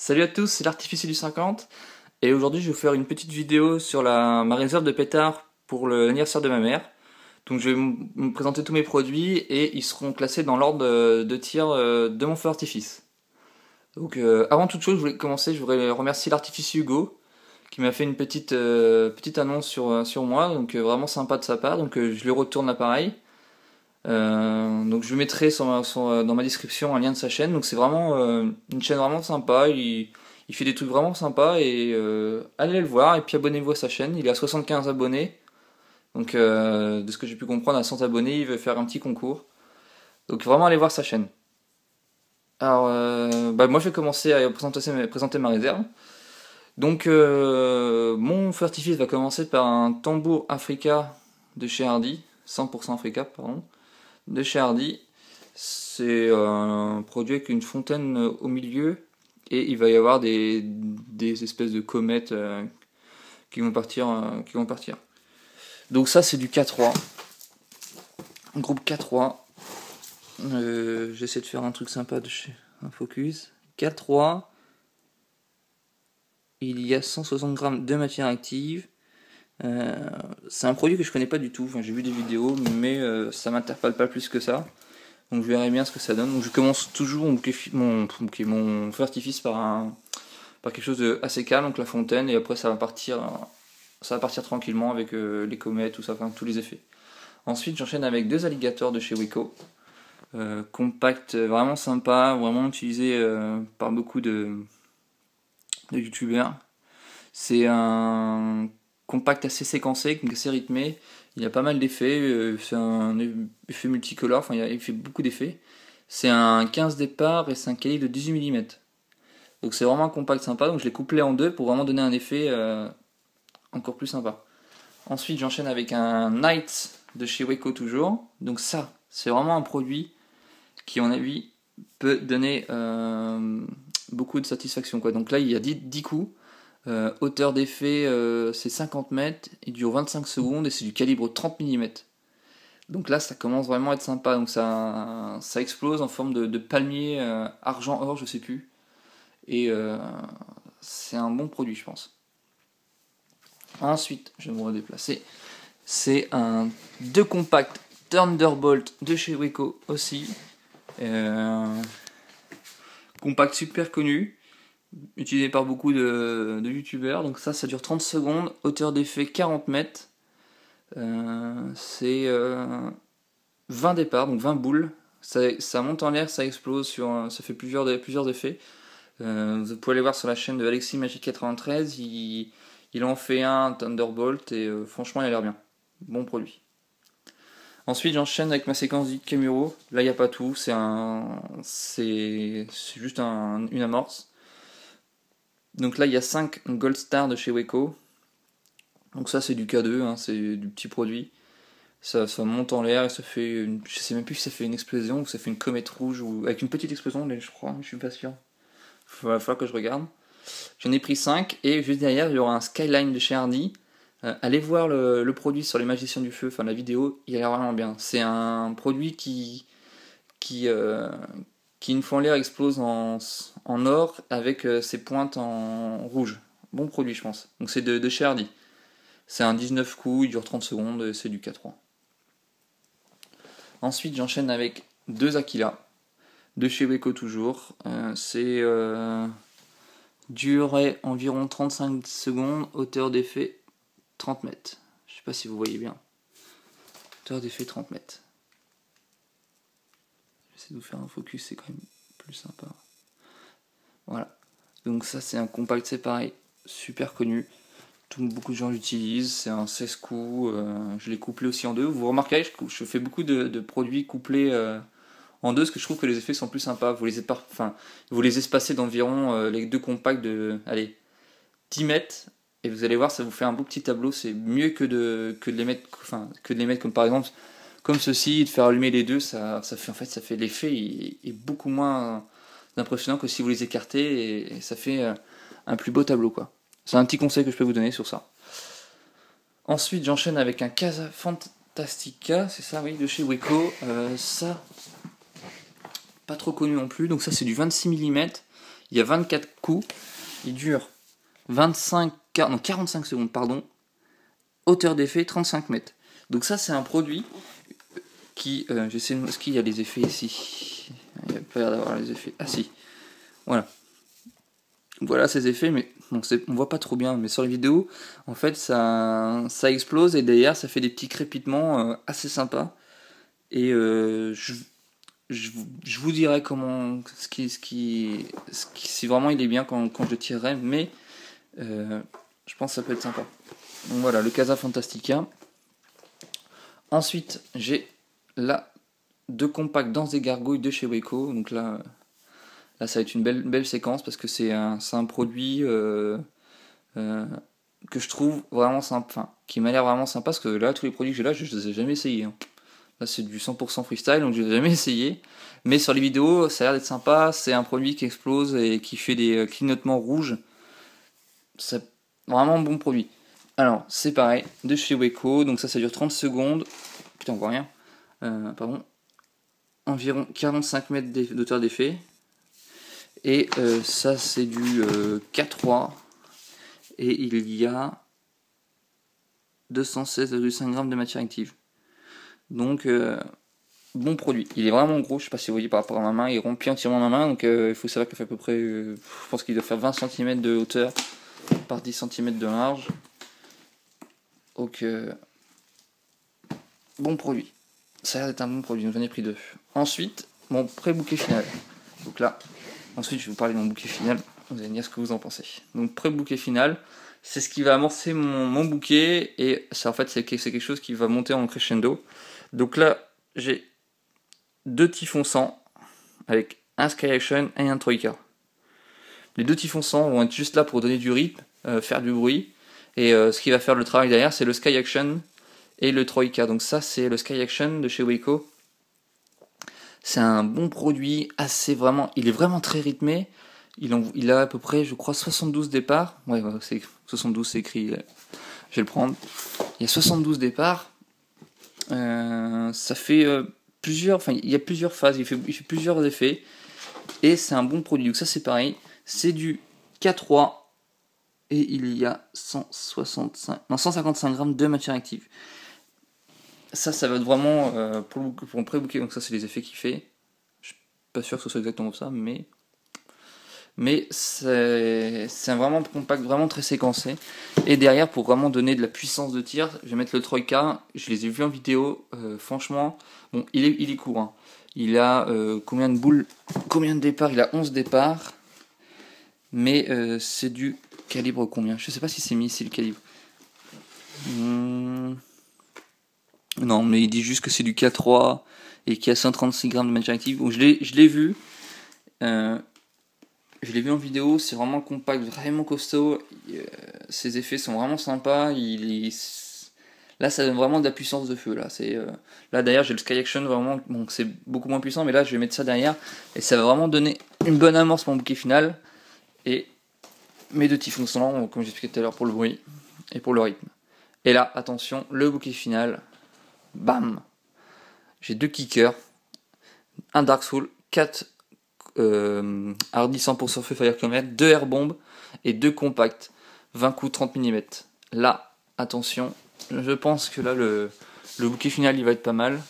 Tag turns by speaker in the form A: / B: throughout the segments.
A: Salut à tous, c'est l'artificier du 50 et aujourd'hui je vais vous faire une petite vidéo sur ma réserve de pétards pour l'anniversaire de ma mère. Donc je vais me présenter tous mes produits et ils seront classés dans l'ordre de tir de mon feu artifice. Donc avant toute chose, je voulais commencer, je voudrais remercier l'artificier Hugo qui m'a fait une petite annonce sur moi, donc vraiment sympa de sa part, donc je lui retourne l'appareil. Donc je mettrai dans ma description un lien de sa chaîne. Donc c'est vraiment une chaîne vraiment sympa. Il fait des trucs vraiment sympas et allez le voir et puis abonnez-vous à sa chaîne. Il a 75 abonnés. Donc de ce que j'ai pu comprendre, à 100 abonnés, il veut faire un petit concours. Donc vraiment allez voir sa chaîne. Alors moi je vais commencer à présenter ma réserve. Donc mon feu artifice va commencer par un tambour Africa de chez Hardy, 100% Africa pardon, de chez Hardy. C'est un produit avec une fontaine au milieu et il va y avoir des espèces de comètes qui vont partir. Donc ça c'est du K3, groupe K3. J'essaie de faire un truc sympa de chez un focus. K3, il y a 160 grammes de matière active. C'est un produit que je connais pas du tout. Enfin, j'ai vu des vidéos, mais ça m'interpelle pas plus que ça. Donc je verrai bien ce que ça donne. Donc je commence toujours mon feu artifice par quelque chose de assez calme, donc la fontaine, et après ça va partir tranquillement avec les comètes, tout ça, enfin tous les effets. Ensuite j'enchaîne avec deux alligators de chez Weco. Compact, vraiment sympa, vraiment utilisé par beaucoup de youtubeurs. C'est un compact assez séquencé, assez rythmé. Il y a pas mal d'effets. C'est un effet multicolore. Enfin, il fait beaucoup d'effets. C'est un 15 départ et c'est un calibre de 18 mm. Donc c'est vraiment un compact sympa. Donc je l'ai couplé en deux pour vraiment donner un effet encore plus sympa. Ensuite, j'enchaîne avec un Knight de chez Weco toujours. Donc ça, c'est vraiment un produit qui, à mon avis, peut donner beaucoup de satisfaction, quoi. Donc là, il y a 10 coups. Hauteur d'effet, c'est 50 mètres, il dure 25 secondes et c'est du calibre 30 mm. Donc là, ça commence vraiment à être sympa. Donc ça explose en forme de palmier argent-or, je sais plus. Et c'est un bon produit, je pense. Ensuite, je vais me redéplacer. C'est un 2 compact Thunderbolt de chez Weco aussi. Compact super connu, utilisé par beaucoup de youtubeurs. Donc ça dure 30 secondes, hauteur d'effet 40 mètres. C'est 20 départs, donc 20 boules. Ça monte en l'air, ça explose, ça fait plusieurs effets. Vous pouvez aller voir sur la chaîne de Alexis Magic 93, il en fait un Thunderbolt et franchement il a l'air bien. Bon produit. Ensuite j'enchaîne avec ma séquence du Camuro. Là il n'y a pas tout, c'est juste une amorce. Donc là il y a 5 Gold Star de chez Weco. Donc ça c'est du K2, hein, c'est du petit produit. Ça monte en l'air et ça fait je sais même plus si ça fait une explosion ou ça fait une comète rouge ou avec une petite explosion, je crois, je suis pas sûr. Il va falloir que je regarde. J'en ai pris 5 et juste derrière il y aura un Skyline de chez Hardy. Allez voir le produit sur les magiciens du feu, enfin la vidéo, il a l'air vraiment bien. C'est un produit qui une fois en l'air explose en or avec ses pointes en rouge. Bon produit je pense. Donc c'est de chez Hardy. C'est un 19 coups, il dure 30 secondes et c'est du K3. Ensuite j'enchaîne avec deux Aquila, de chez Weco toujours. C'est durée environ 35 secondes, hauteur d'effet 30 mètres. Je sais pas si vous voyez bien. Hauteur d'effet 30 mètres. J'essaie de vous faire un focus, c'est quand même plus sympa. Voilà. Donc ça c'est un compact, c'est pareil, super connu. Beaucoup de gens l'utilisent, c'est un 16 coups, je l'ai couplé aussi en deux. Vous remarquez, je fais beaucoup de produits couplés en deux, parce que je trouve que les effets sont plus sympas. Vous les espacez d'environ les deux compacts de 10 mètres, et vous allez voir, ça vous fait un beau petit tableau. C'est mieux que de les mettre comme par exemple, comme ceci, de faire allumer les deux, ça fait l'effet est beaucoup moins impressionnant que si vous les écartez, et ça fait un plus beau tableau, quoi. C'est un petit conseil que je peux vous donner sur ça. Ensuite, j'enchaîne avec un Casa Fantastica, c'est ça, oui, de chez Weco. Ça, pas trop connu non plus. Donc ça, c'est du 26 mm. Il y a 24 coups, il dure 45 secondes, pardon. Hauteur d'effet 35 mètres. Donc ça c'est un produit qui... j'essaie de... Est-ce qu'il y a les effets ici? Il n'y a pas l'air d'avoir les effets. Ah si. Voilà. Voilà ces effets, mais bon, on voit pas trop bien. Mais sur les vidéos, en fait, ça explose et derrière, ça fait des petits crépitements assez sympas. Et je vous dirai comment, si vraiment il est bien quand je le tirerai, mais je pense que ça peut être sympa. Donc voilà, le Casa Fantastica. Ensuite, j'ai là 2 compacts Danse des Gargouilles de chez Weiko. Donc là ça va être une belle séquence parce que c'est un produit que je trouve vraiment sympa, enfin, qui m'a l'air vraiment sympa, parce que là tous les produits que j'ai là, je les ai jamais essayés. Hein. Là c'est du 100% freestyle, donc je les ai jamais essayé. Mais sur les vidéos, ça a l'air d'être sympa. C'est un produit qui explose et qui fait des clignotements rouges. C'est vraiment un bon produit. Alors, c'est pareil, de chez Weiko, donc ça dure 30 secondes. Putain, on voit rien. Pardon. Environ 45 mètres d'auteur d'effet. Et ça, c'est du K3. Et il y a 216,5 grammes de matière active. Donc, bon produit. Il est vraiment gros, je sais pas si vous voyez par rapport à ma main. Il remplit entièrement ma main, donc il faut savoir qu'il fait à peu près, je pense qu'il doit faire 20 cm de hauteur par 10 cm de large. Donc, bon produit. Ça a l'air d'être un bon produit, donc j'en ai pris 2. Ensuite, mon pré-bouquet final. Donc là, ensuite je vais vous parler de mon bouquet final. Vous allez me dire ce que vous en pensez. Donc pré-bouquet final, c'est ce qui va amorcer mon bouquet, et ça, en fait c'est quelque chose qui va monter en crescendo. Donc là, j'ai 2 typhons 100 avec un Sky Action et un Troika. Les 2 typhons 100 vont être juste là pour donner du rythme, faire du bruit, et ce qui va faire le travail derrière, c'est le Sky Action et le Troika. Donc ça, c'est le Sky Action de chez Weiko. C'est un bon produit, il est vraiment très rythmé. Il a à peu près, je crois, 72 départs. Ouais, c'est 72, c'est écrit. Je vais le prendre. Il y a 72 départs. Ça fait il y a plusieurs phases. Il fait plusieurs effets. Et c'est un bon produit. Donc ça, c'est pareil. C'est du K3. Et il y a 155 grammes de matière active. Ça va être vraiment pour le pré-bouquet. Donc ça, c'est les effets qu'il fait. Je suis pas sûr que ce soit exactement ça, mais c'est vraiment compact, vraiment très séquencé. Et derrière, pour vraiment donner de la puissance de tir, je vais mettre le Troika. Je les ai vus en vidéo. Franchement, bon, il est court. Hein. Il a combien de boules, combien de départs? Il a 11 départs. Mais c'est du calibre combien? Je sais pas si c'est mis ici le calibre. Non, mais il dit juste que c'est du K3 et qu'il y a 136 grammes de matière active. Donc je l'ai vu. Je l'ai vu en vidéo, c'est vraiment compact, vraiment costaud. Ses effets sont vraiment sympas. Là, ça donne vraiment de la puissance de feu. Là derrière, j'ai le Sky Action, vraiment. Bon, c'est beaucoup moins puissant, mais là, je vais mettre ça derrière. Et ça va vraiment donner une bonne amorce pour mon bouquet final. Et mes 2 typhons sont là, comme j'expliquais tout à l'heure, pour le bruit et pour le rythme. Et là, attention, le bouquet final. Bam! J'ai 2 kickers, un Dark Soul, 4 Hardy 100% feu Fire Comet, 2 air bombes et 2 compacts, 20 coups 30 mm. Là, attention, je pense que là le bouquet final il va être pas mal.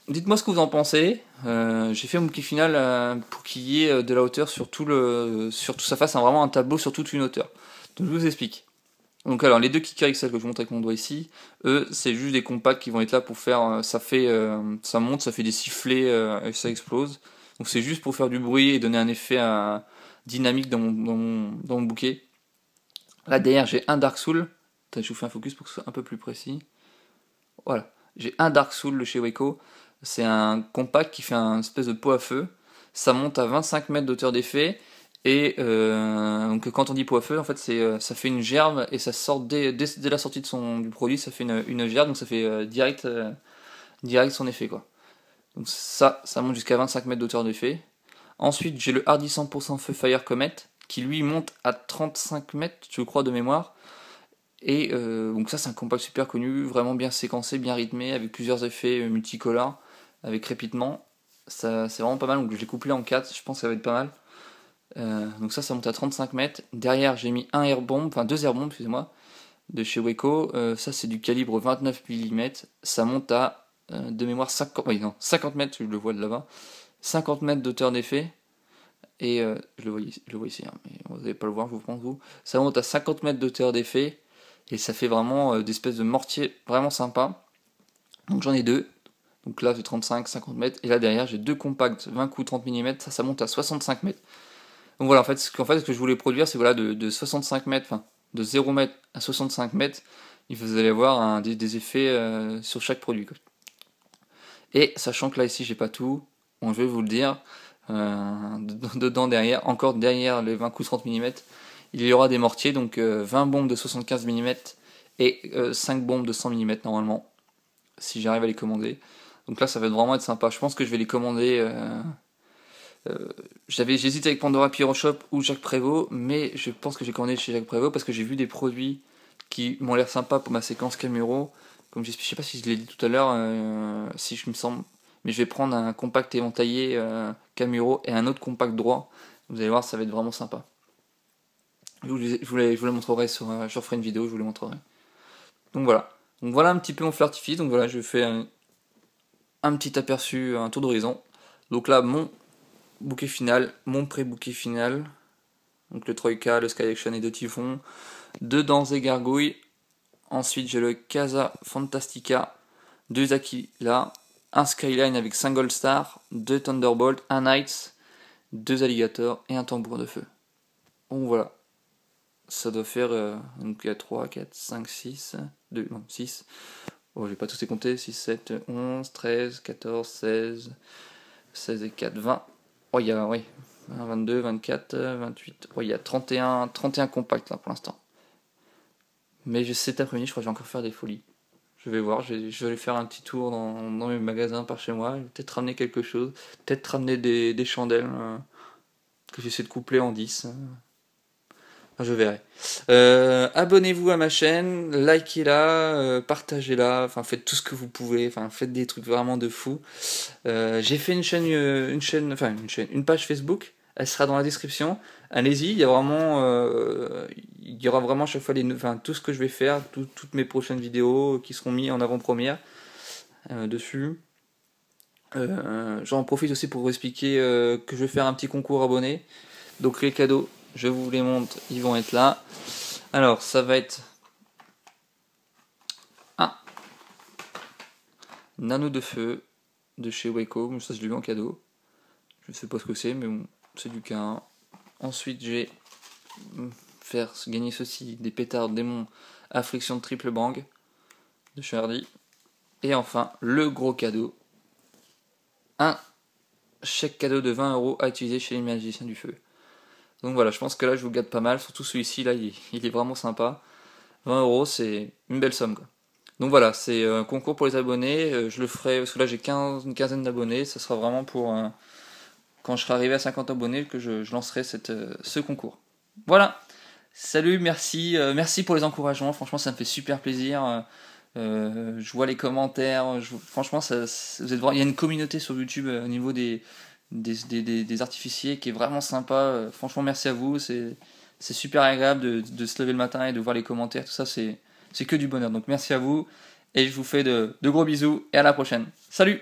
A: Dites-moi ce que vous en pensez. J'ai fait mon bouquet final pour qu'il y ait de la hauteur sur toute sa face, vraiment un tableau sur toute une hauteur. Donc je vous explique. Donc alors les 2 kickers XL que je montre avec mon doigt ici, eux c'est juste des compacts qui vont être là pour faire, ça monte, ça fait des sifflets et ça explose. Donc c'est juste pour faire du bruit et donner un effet dynamique dans mon bouquet. Là derrière j'ai un Dark Soul, je vous fais un focus pour que ce soit un peu plus précis. Voilà, j'ai un Dark Soul de chez Weiko, c'est un compact qui fait un espèce de pot à feu, ça monte à 25 mètres d'auteur d'effet. Et donc quand on dit pot à feu, en fait ça fait une gerbe et ça sort dès la sortie du produit, ça fait une gerbe, donc ça fait direct son effet quoi. Donc ça monte jusqu'à 25 mètres d'auteur d'effet. Ensuite j'ai le Hardy 100% feu Fire Comet qui lui monte à 35 mètres je crois de mémoire. Et donc ça c'est un compact super connu, vraiment bien séquencé, bien rythmé, avec plusieurs effets multicolores, avec crépitement. Ça, c'est vraiment pas mal, donc je l'ai couplé en 4, je pense que ça va être pas mal. Donc ça monte à 35 mètres. Derrière, j'ai mis un airbomb, enfin 2 airbombs, excusez-moi, de chez Weco. Ça, c'est du calibre 29 mm. Ça monte à, de mémoire, 50 mètres, je le vois de là-bas. 50 mètres d'auteur d'effet. Et je le vois ici, hein, mais vous n'allez pas le voir, je vous prends vous. Ça monte à 50 mètres d'auteur d'effet. Et ça fait vraiment des espèces de mortier vraiment sympa. Donc j'en ai deux. Donc là, j'ai 35, 50 mètres. Et là, derrière, j'ai deux compacts 20 coups 30 mm. Ça monte à 65 mètres. Donc voilà, ce que je voulais produire, c'est voilà, de 65 mètres, enfin, de 0 mètre à 65 mètres, vous allez avoir des effets sur chaque produit, quoi. Et sachant que là, ici, j'ai pas tout, bon, je vais vous le dire, dedans, derrière, encore derrière les 20 coups 30 mm, il y aura des mortiers, donc 20 bombes de 75 mm et 5 bombes de 100 mm normalement, si j'arrive à les commander. Donc là, ça va vraiment être sympa. Je pense que je vais les commander. J'hésité avec Pandora Pyroshop ou Jacques Prévost, mais je pense que j'ai commandé chez Jacques Prévost parce que j'ai vu des produits qui m'ont l'air sympas pour ma séquence Camuro. Comme je sais pas si je l'ai dit tout à l'heure, si je me semble, mais je vais prendre un compact éventaillé Camuro et un autre compact droit. Vous allez voir, ça va être vraiment sympa. Je vous les montrerai je referai une vidéo, je vous les montrerai. Donc voilà. Donc voilà un petit peu mon feu d'artifice. Donc voilà, je fais un petit aperçu, un tour d'horizon. Donc là, mon bouquet final, mon pré-bouquet final. Donc le Troika, le Sky Action et deux typhons. Deux Danses et Gargouilles. Ensuite j'ai le Casa Fantastica, deux Aquila, un Skyline avec 5 Gold Star, deux Thunderbolt, un Knights, deux Alligators et un tambour de feu. Donc voilà. Ça doit faire donc il y a 3, 4, 5, 6, 2, non 6. Oh, je vais pas tous les compter. 6, 7, 11, 13, 14, 16, 16 et 4, 20. Oh, il y a, oui, 22, 24, 28. Oh, il y a 31 compacts là pour l'instant. Mais cet après-midi, je crois que je vais encore faire des folies. Je vais voir, je vais aller faire un petit tour dans mes magasins par chez moi. Peut-être ramener quelque chose. Peut-être ramener des chandelles que j'essaie de coupler en 10. Je verrai. Abonnez-vous à ma chaîne, likez-la, partagez-la, enfin faites tout ce que vous pouvez, enfin faites des trucs vraiment de fou. J'ai fait une page Facebook, elle sera dans la description. Allez-y, il y aura vraiment à chaque fois tout ce que je vais faire, toutes mes prochaines vidéos qui seront mises en avant-première dessus. J'en profite aussi pour vous expliquer que je vais faire un petit concours abonné. Donc les cadeaux, je vous les montre, ils vont être là. Alors ça va être un nano de feu de chez Weco, ça je l'ai eu en cadeau. Je ne sais pas ce que c'est, mais bon, c'est du K1. Ensuite j'ai faire gagner ceci, des pétards démons à friction de triple bang de chez Hardy. Et enfin le gros cadeau, un chèque cadeau de 20€ à utiliser chez les magiciens du feu. Donc voilà, je pense que là je vous gâte pas mal, surtout celui-ci là il est vraiment sympa. 20€, c'est une belle somme, quoi. Donc voilà, c'est un concours pour les abonnés. Je le ferai parce que là j'ai une quinzaine d'abonnés. Ça sera vraiment pour quand je serai arrivé à 50 abonnés que je lancerai ce concours. Voilà. Salut, merci, merci pour les encouragements. Franchement, ça me fait super plaisir. Je vois les commentaires. Franchement, il y a une communauté sur YouTube au niveau des artificiers qui est vraiment sympa. Franchement, merci à vous. C'est super agréable de se lever le matin et de voir les commentaires. Tout ça, c'est que du bonheur. Donc merci à vous. Et je vous fais de gros bisous. Et à la prochaine. Salut!